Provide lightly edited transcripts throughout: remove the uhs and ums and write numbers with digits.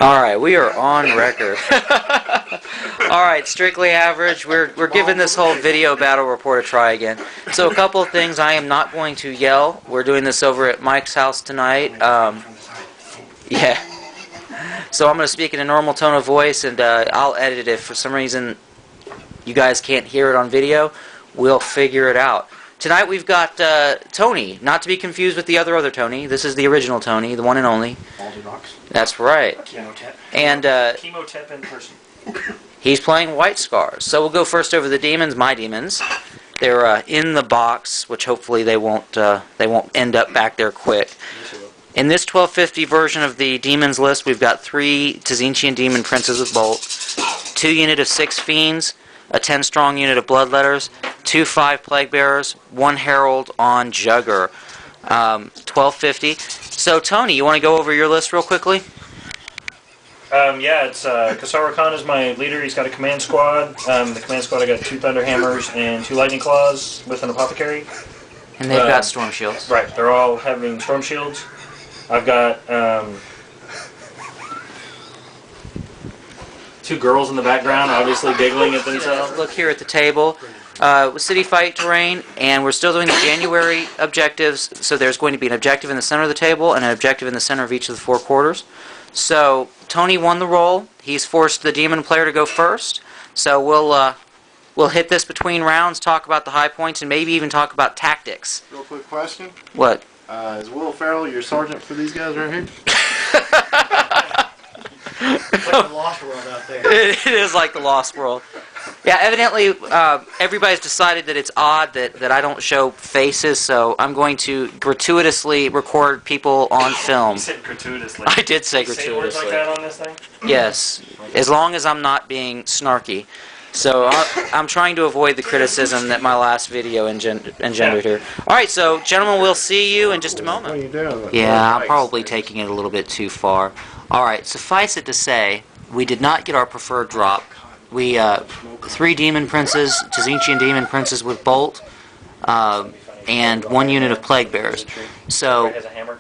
Alright, we are on record. Alright, strictly average. We're giving this whole video battle report a try again. So a couple of things. I am not going to yell. We're doing this over at Mike's house tonight. Yeah. So I'm going to speak in a normal tone of voice, and I'll edit it. If for some reason you guys can't hear it on video, we'll figure it out. Tonight we've got Tony, not to be confused with the other Tony. This is the original Tony, the one and only. That's right. And Chemotep in person. He's playing White Scars. So we'll go first over the demons, my demons. They're in the box, which hopefully they won't end up back there quick. In this 1250 version of the demons list, we've got 3 Tzeentchian demon princes with bolt, 2 unit of 6 fiends, a 10-strong unit of bloodletters, 2 5 plague bearers, 1 herald on Jugger. 1250. So Tony, you want to go over your list real quickly? Yeah, it's Kasara Khan is my leader. He's got a command squad. The command squad, I got 2 Thunderhammers and 2 Lightning Claws with an Apothecary. And they've got storm shields. Right, they're all having storm shields. I've got 2 girls in the background, obviously giggling at themselves. Look here at the table. With City Fight terrain, and we're still doing the January objectives, so there's going to be an objective in the center of the table and an objective in the center of each of the 4 quarters. So Tony won the roll. He's forced the demon player to go first. So we'll hit this between rounds, talk about the high points, and maybe even talk about tactics. Real quick question. What? Is Will Ferrell your sergeant for these guys right here? It's like the Lost World out there. It is like the Lost World. Yeah, evidently everybody's decided that it's odd that I don't show faces, so I'm going to gratuitously record people on film. You said gratuitously. I did say Say gratuitously. words like that on this thing? Yes, as long as I'm not being snarky. So I'm trying to avoid the criticism that my last video engendered here. All right, so gentlemen, we'll see you in just a moment. What are you doing? Yeah, I'm probably taking it a little bit too far. All right, suffice it to say, we did not get our preferred drop. We 3 demon princes, Tzeentchian demon princes with bolt, and 1 unit of plague bearers. So Has a hammer.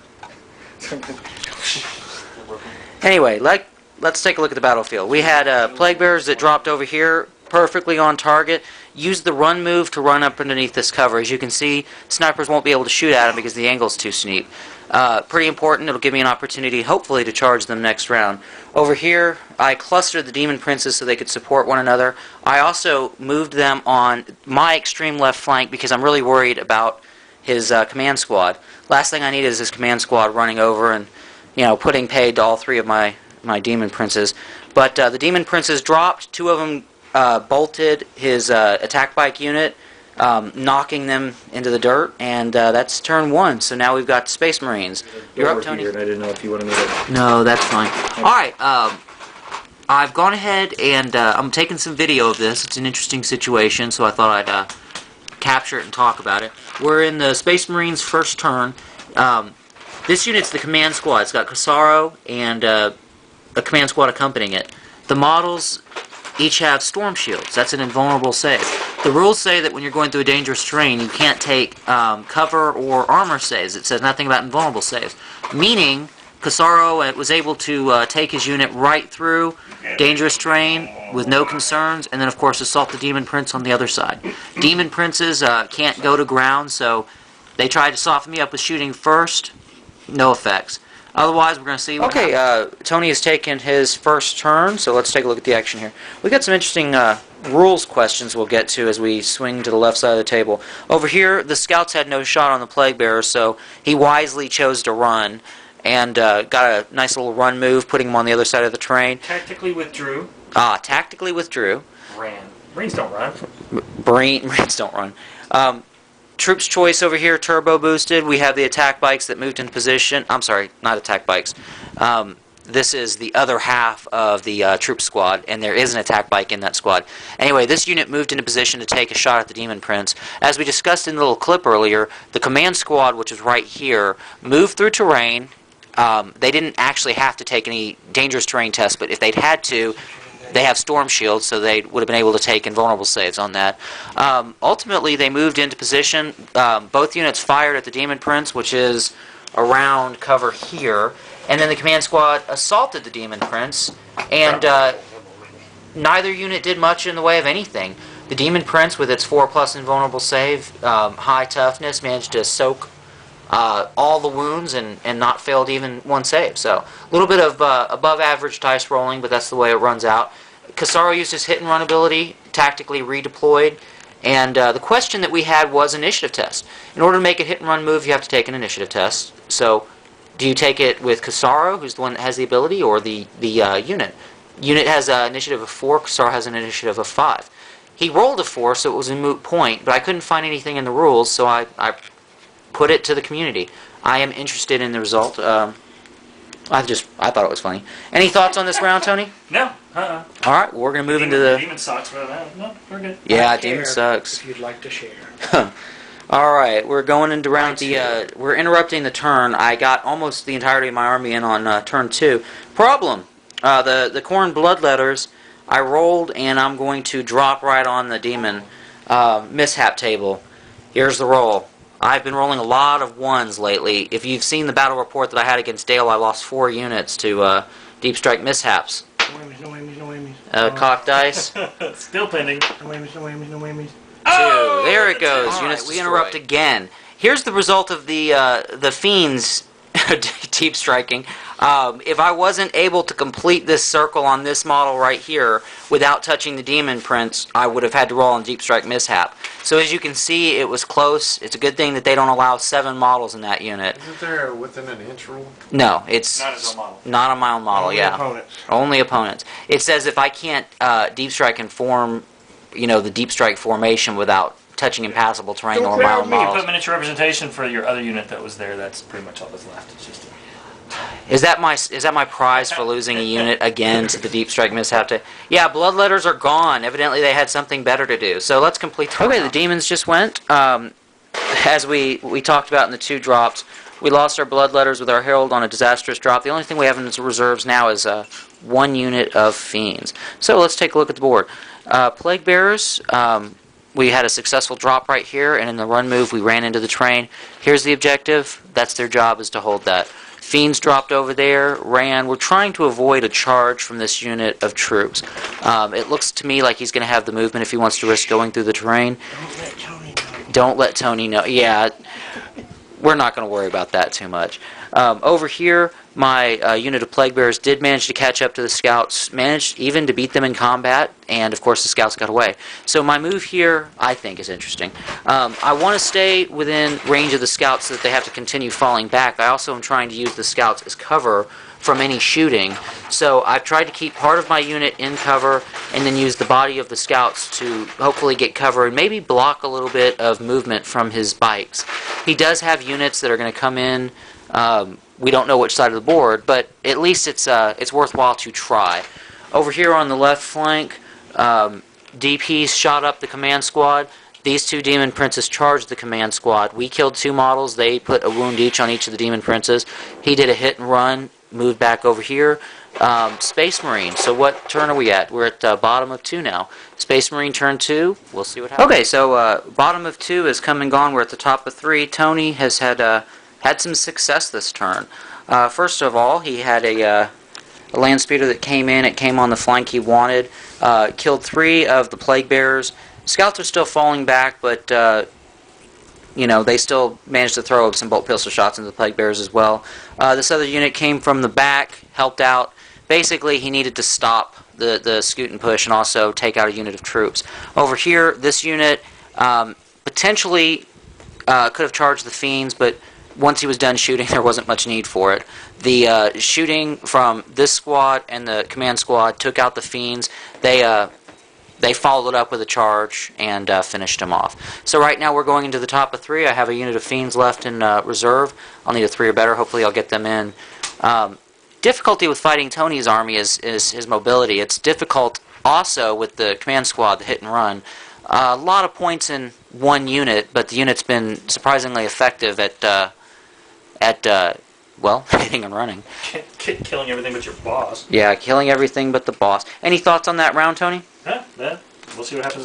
anyway, let's take a look at the battlefield. We had plague bearers that dropped over here, perfectly on target. Used the run move to run up underneath this cover. As you can see, snipers won't be able to shoot at them because the angle's too steep. Pretty important. It'll give me an opportunity, hopefully, to charge them next round. Over here, I clustered the demon princes so they could support one another. I also moved them on my extreme left flank because I'm really worried about his command squad. Last thing I need is his command squad running over and, putting paid to all 3 of my demon princes. But the demon princes dropped. 2 of them bolted his attack bike unit, knocking them into the dirt, and that's turn 1. So now we've got Space Marines. You're up, Tony. Here, and I didn't know if you wanted me to... No, that's fine. Alright, I've gone ahead and I'm taking some video of this. It's an interesting situation, so I thought I'd capture it and talk about it. We're in the Space Marines' first turn. This unit's the command squad. It's got Kasaro and a command squad accompanying it. The models each have storm shields. That's an invulnerable save. The rules say that when you're going through a dangerous terrain, you can't take cover or armor saves. It says nothing about invulnerable saves. Meaning, Kasaro was able to take his unit right through dangerous terrain with no concerns, and then of course assault the Demon Prince on the other side. Demon Princes can't go to ground, so they tried to soften me up with shooting first. No effects. Otherwise, we're going to see... Okay, Tony has taken his first turn, so let's take a look at the action here. We've got some interesting rules questions we'll get to as we swing to the left side of the table. Over here, the scouts had no shot on the Plague Bearer, so he wisely chose to run and got a nice little run move, putting him on the other side of the terrain. Tactically withdrew. Tactically withdrew. Ran. Marines don't run. Marines don't run. Troops choice over here, turbo boosted. We have the attack bikes that moved into position. I'm sorry, not attack bikes. This is the other half of the troop squad, and there is an attack bike in that squad. Anyway, this unit moved into position to take a shot at the Demon Prince. As we discussed in the little clip earlier, the command squad, which is right here, moved through terrain. They didn't actually have to take any dangerous terrain tests, but if they'd had to, they have storm shields, so they would have been able to take invulnerable saves on that. Ultimately, they moved into position. Both units fired at the Demon Prince, which is around cover here. and then the command squad assaulted the Demon Prince, and neither unit did much in the way of anything. The Demon Prince, with its 4+ invulnerable save, high toughness, managed to soak all the wounds and not failed even one save. So a little bit of above average dice rolling, but that's the way it runs out. Casaro used his hit and run ability, tactically redeployed, and the question that we had was initiative test. In order to make a hit and run move, you have to take an initiative test. So do you take it with Casaro, who's the one that has the ability, or the unit? Unit has an initiative of 4, Casaro has an initiative of 5. He rolled a 4, so it was a moot point, but I couldn't find anything in the rules, so I put it to the community. I am interested in the result. I thought it was funny. Any thoughts on this round, Tony? No. All right, well, we're going to move into the... Demon sucks, but no, we're good. Yeah, Demon sucks. If you'd like to share. All right, we're going into round we're interrupting the turn. I got almost the entirety of my army in on turn 2. Problem. The Khorne Bloodletters, I rolled, and I'm going to drop right on the Demon mishap table. Here's the roll. I've been rolling a lot of 1s lately. If you've seen the battle report that I had against Dale, I lost 4 units to Deep Strike mishaps. No whammies. Cock dice. Still pending. No whammies. 2. There it goes. Units we interrupt again. Here's the result of the Fiends deep striking. If I wasn't able to complete this circle on this model right here without touching the Demon Prince, I would have had to roll on Deep Strike mishap. So as you can see, it was close. It's a good thing that they don't allow 7 models in that unit. Isn't there a within an inch rule? No, it's Not his own model. not on my own model. Only Yeah, opponents. only opponents. It says if I can't Deep Strike and form, the Deep Strike formation without touching impassable terrain Don't or my grab own me. You models. put miniature representation for your other unit that was there. That's pretty much all that's left. It's just Is that my prize for losing a unit again to the Deep Strike mishap? Yeah, Bloodletters are gone. Evidently they had something better to do. So let's complete the round. The Demons just went. As we talked about in the 2 drops, we lost our Bloodletters with our Herald on a disastrous drop. The only thing we have in reserves now is 1 unit of Fiends. So let's take a look at the board. Plague Bearers, we had a successful drop right here, and in the run move we ran into the train. Here's the objective. That's their job, is to hold that. Fiends dropped over there, ran. We're trying to avoid a charge from this unit of troops. It looks to me like he's going to have the movement if he wants to risk going through the terrain. Don't let Tony know. Don't let Tony know. Yeah, we're not going to worry about that too much. Over here, my unit of Plague Bearers did manage to catch up to the Scouts, managed even to beat them in combat, and of course the Scouts got away. So my move here, I think, is interesting. I want to stay within range of the Scouts so that they have to continue falling back. I also am trying to use the Scouts as cover from any shooting. So I've tried to keep part of my unit in cover and then use the body of the Scouts to hopefully get cover and maybe block a little bit of movement from his bikes. He does have units that are going to come in. We don't know which side of the board, but at least it's worthwhile to try. Over here on the left flank, DPs shot up the command squad. These 2 Demon Princes charged the command squad. We killed 2 models. They put a wound each on each of the Demon Princes. He did a hit and run, moved back over here. Space Marine. So what turn are we at? We're at bottom of 2 now. Space Marine turn 2. We'll see what happens. Okay, so bottom of 2 is come and gone. We're at the top of 3. Tony has had some success this turn. First of all, he had a land speeder that came in. It came on the flank he wanted. Killed 3 of the Plague Bearers. Scouts are still falling back, but they still managed to throw some bolt pistol shots into the Plague Bearers as well. This other unit came from the back, helped out. Basically, he needed to stop the scoot and push and also take out a unit of troops. Over here, this unit potentially could have charged the Fiends, but once he was done shooting, there wasn't much need for it. The shooting from this squad and the command squad took out the Fiends. They followed it up with a charge and finished him off. So right now we're going into the top of 3. I have a unit of Fiends left in reserve. I'll need a 3 or better. Hopefully I'll get them in. Difficulty with fighting Tony's army is his mobility. It's difficult also with the command squad, the hit and run. A lot of points in 1 unit, but the unit's been surprisingly effective at hitting and running. killing everything but your boss. Yeah, killing everything but the boss. Any thoughts on that round, Tony? Huh? We'll see what happens.